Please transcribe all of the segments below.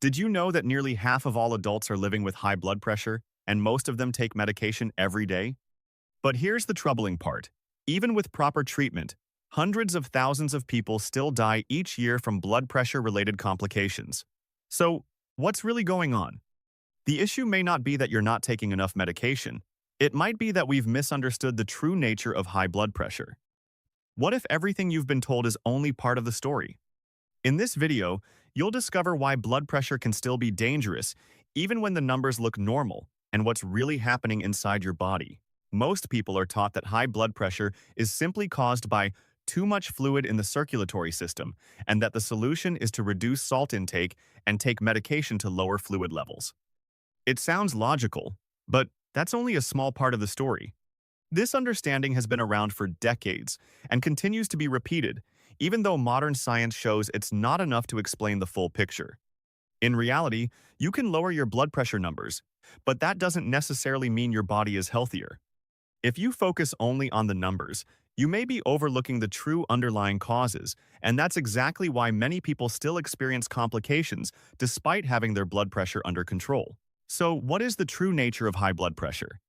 Did you know that nearly half of all adults are living with high blood pressure, and most of them take medication every day? But here's the troubling part. Even with proper treatment, hundreds of thousands of people still die each year from blood pressure-related complications. So, what's really going on? The issue may not be that you're not taking enough medication. It might be that we've misunderstood the true nature of high blood pressure. What if everything you've been told is only part of the story? In this video, you'll discover why blood pressure can still be dangerous, even when the numbers look normal, and what's really happening inside your body. Most people are taught that high blood pressure is simply caused by too much fluid in the circulatory system, and that the solution is to reduce salt intake and take medication to lower fluid levels. It sounds logical, but that's only a small part of the story. This understanding has been around for decades and continues to be repeated, even though modern science shows it's not enough to explain the full picture. In reality, you can lower your blood pressure numbers, but that doesn't necessarily mean your body is healthier. If you focus only on the numbers, you may be overlooking the true underlying causes, and that's exactly why many people still experience complications despite having their blood pressure under control. So, what is the true nature of high blood pressure?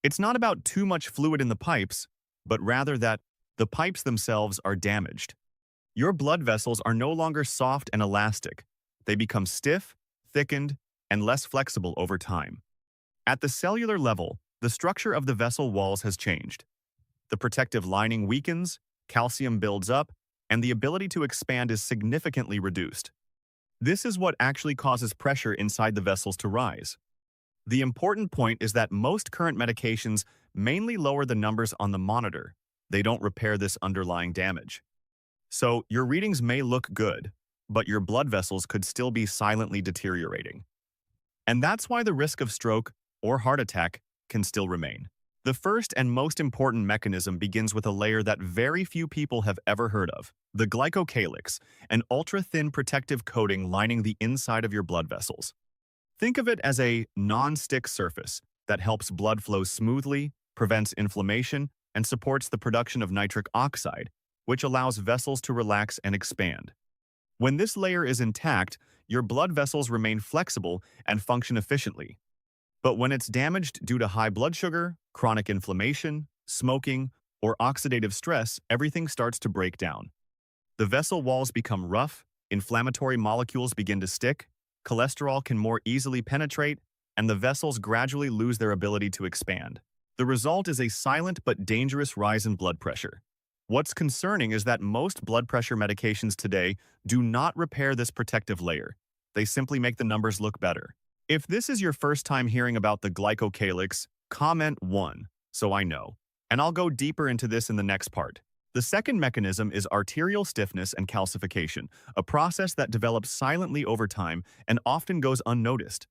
It's not about too much fluid in the pipes, but rather that the pipes themselves are damaged. Your blood vessels are no longer soft and elastic. They become stiff, thickened, and less flexible over time. At the cellular level, the structure of the vessel walls has changed. The protective lining weakens, calcium builds up, and the ability to expand is significantly reduced. This is what actually causes pressure inside the vessels to rise. The important point is that most current medications mainly lower the numbers on the monitor. They don't repair this underlying damage. So, your readings may look good, but your blood vessels could still be silently deteriorating. And that's why the risk of stroke or heart attack can still remain. The first and most important mechanism begins with a layer that very few people have ever heard of, the glycocalyx, an ultra-thin protective coating lining the inside of your blood vessels. Think of it as a non-stick surface that helps blood flow smoothly, prevents inflammation, and supports the production of nitric oxide, which allows vessels to relax and expand. When this layer is intact, your blood vessels remain flexible and function efficiently. But when it's damaged due to high blood sugar, chronic inflammation, smoking, or oxidative stress, everything starts to break down. The vessel walls become rough, inflammatory molecules begin to stick, cholesterol can more easily penetrate, and the vessels gradually lose their ability to expand. The result is a silent but dangerous rise in blood pressure. What's concerning is that most blood pressure medications today do not repair this protective layer. They simply make the numbers look better. If this is your first time hearing about the glycocalyx, comment 1, so I know, and I'll go deeper into this in the next part. The second mechanism is arterial stiffness and calcification, a process that develops silently over time and often goes unnoticed.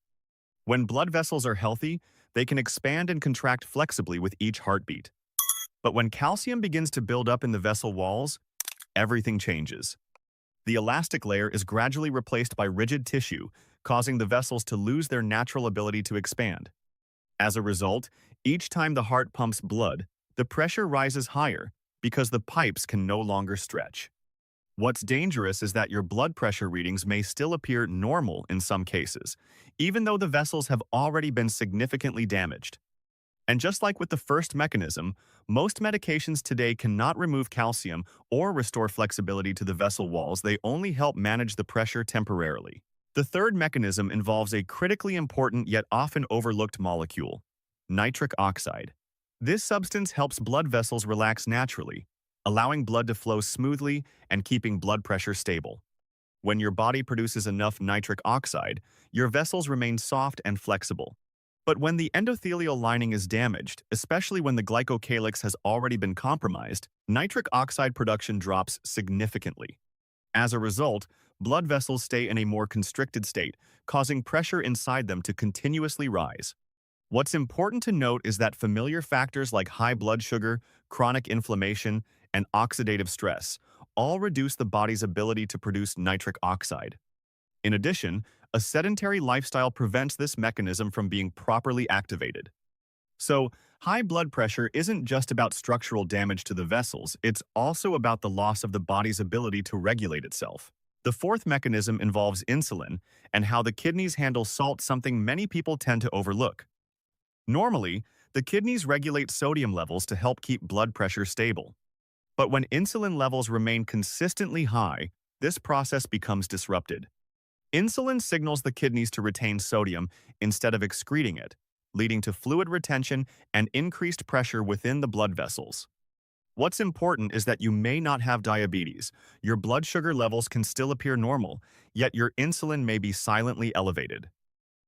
When blood vessels are healthy, they can expand and contract flexibly with each heartbeat. But when calcium begins to build up in the vessel walls, everything changes. The elastic layer is gradually replaced by rigid tissue, causing the vessels to lose their natural ability to expand. As a result, each time the heart pumps blood, the pressure rises higher because the pipes can no longer stretch. What's dangerous is that your blood pressure readings may still appear normal in some cases, even though the vessels have already been significantly damaged. And just like with the first mechanism, most medications today cannot remove calcium or restore flexibility to the vessel walls. They only help manage the pressure temporarily. The third mechanism involves a critically important yet often overlooked molecule, nitric oxide. This substance helps blood vessels relax naturally, allowing blood to flow smoothly and keeping blood pressure stable. When your body produces enough nitric oxide, your vessels remain soft and flexible. But when the endothelial lining is damaged, especially when the glycocalyx has already been compromised, nitric oxide production drops significantly. As a result, blood vessels stay in a more constricted state, causing pressure inside them to continuously rise. What's important to note is that familiar factors like high blood sugar, chronic inflammation, and oxidative stress all reduce the body's ability to produce nitric oxide. In addition, a sedentary lifestyle prevents this mechanism from being properly activated. So, high blood pressure isn't just about structural damage to the vessels, it's also about the loss of the body's ability to regulate itself. The fourth mechanism involves insulin and how the kidneys handle salt, something many people tend to overlook. Normally, the kidneys regulate sodium levels to help keep blood pressure stable. But when insulin levels remain consistently high, this process becomes disrupted. Insulin signals the kidneys to retain sodium instead of excreting it, leading to fluid retention and increased pressure within the blood vessels. What's important is that you may not have diabetes. Your blood sugar levels can still appear normal, yet your insulin may be silently elevated.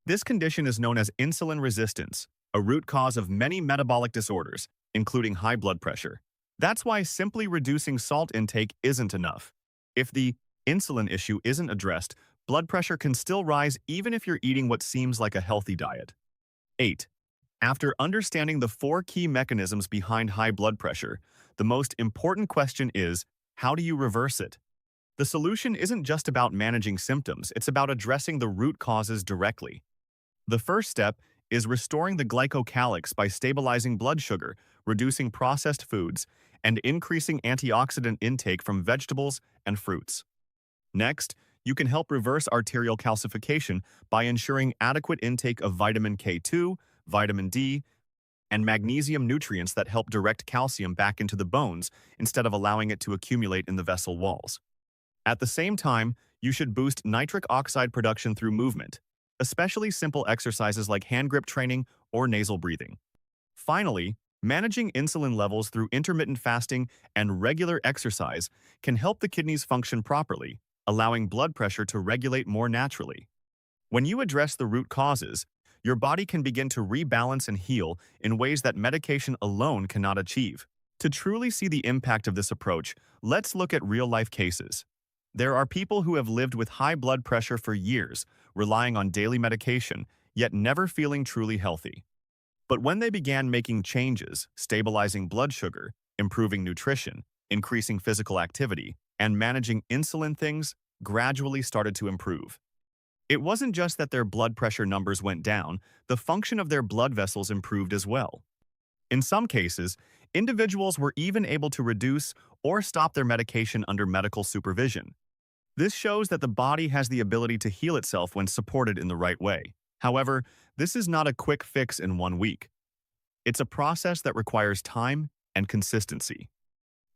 This condition is known as insulin resistance, a root cause of many metabolic disorders, including high blood pressure. That's why simply reducing salt intake isn't enough. If the insulin issue isn't addressed, blood pressure can still rise even if you're eating what seems like a healthy diet. 8. After understanding the four key mechanisms behind high blood pressure, the most important question is, how do you reverse it? The solution isn't just about managing symptoms, it's about addressing the root causes directly. The first step is restoring the glycocalyx by stabilizing blood sugar, reducing processed foods, and increasing antioxidant intake from vegetables and fruits. Next, you can help reverse arterial calcification by ensuring adequate intake of vitamin K2, vitamin D, and magnesium nutrients that help direct calcium back into the bones instead of allowing it to accumulate in the vessel walls. At the same time, you should boost nitric oxide production through movement, especially simple exercises like hand grip training or nasal breathing. Finally, managing insulin levels through intermittent fasting and regular exercise can help the kidneys function properly, allowing blood pressure to regulate more naturally. When you address the root causes, your body can begin to rebalance and heal in ways that medication alone cannot achieve. To truly see the impact of this approach, let's look at real-life cases. There are people who have lived with high blood pressure for years, relying on daily medication, yet never feeling truly healthy. But when they began making changes, stabilizing blood sugar, improving nutrition, increasing physical activity, and managing insulin, things gradually started to improve. It wasn't just that their blood pressure numbers went down, the function of their blood vessels improved as well. In some cases, individuals were even able to reduce or stop their medication under medical supervision. This shows that the body has the ability to heal itself when supported in the right way. However, this is not a quick fix in 1 week. It's a process that requires time and consistency.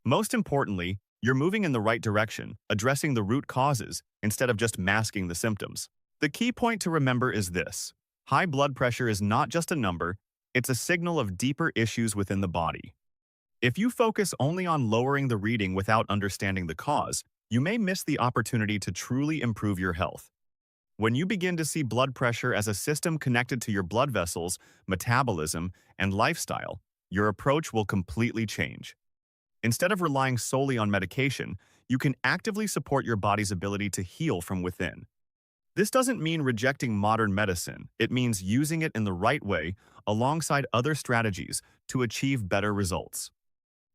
Most importantly, you're moving in the right direction, addressing the root causes instead of just masking the symptoms. The key point to remember is this: high blood pressure is not just a number, it's a signal of deeper issues within the body. If you focus only on lowering the reading without understanding the cause, you may miss the opportunity to truly improve your health. When you begin to see blood pressure as a system connected to your blood vessels, metabolism, and lifestyle, your approach will completely change. Instead of relying solely on medication, you can actively support your body's ability to heal from within. This doesn't mean rejecting modern medicine. It means using it in the right way alongside other strategies to achieve better results.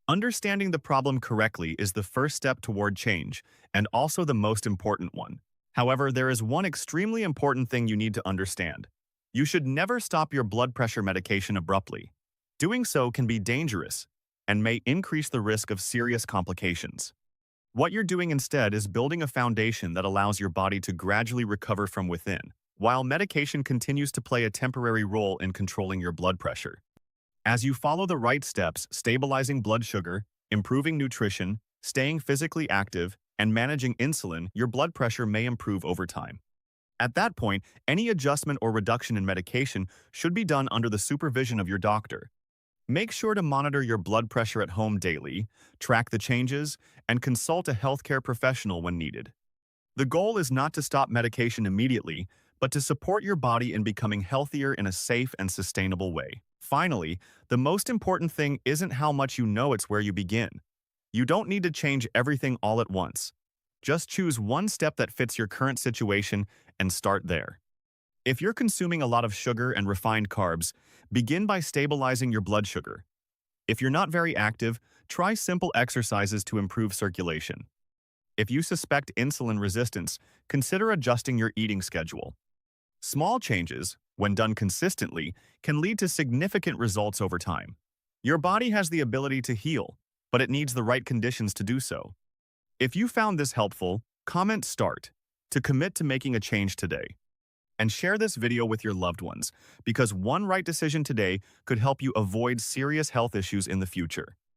Understanding the problem correctly is the first step toward change, and also the most important one. However, there is one extremely important thing you need to understand. You should never stop your blood pressure medication abruptly. Doing so can be dangerous and may increase the risk of serious complications. What you're doing instead is building a foundation that allows your body to gradually recover from within, while medication continues to play a temporary role in controlling your blood pressure. As you follow the right steps, stabilizing blood sugar, improving nutrition, staying physically active, and managing insulin, your blood pressure may improve over time. At that point, any adjustment or reduction in medication should be done under the supervision of your doctor. Make sure to monitor your blood pressure at home daily, track the changes, and consult a healthcare professional when needed. The goal is not to stop medication immediately, but to support your body in becoming healthier in a safe and sustainable way. Finally, the most important thing isn't how much you know, it's where you begin. You don't need to change everything all at once. Just choose one step that fits your current situation and start there. If you're consuming a lot of sugar and refined carbs, begin by stabilizing your blood sugar. If you're not very active, try simple exercises to improve circulation. If you suspect insulin resistance, consider adjusting your eating schedule. Small changes, when done consistently, can lead to significant results over time. Your body has the ability to heal, but it needs the right conditions to do so. If you found this helpful, Comment START to commit to making a change today. And share this video with your loved ones, because one right decision today could help you avoid serious health issues in the future.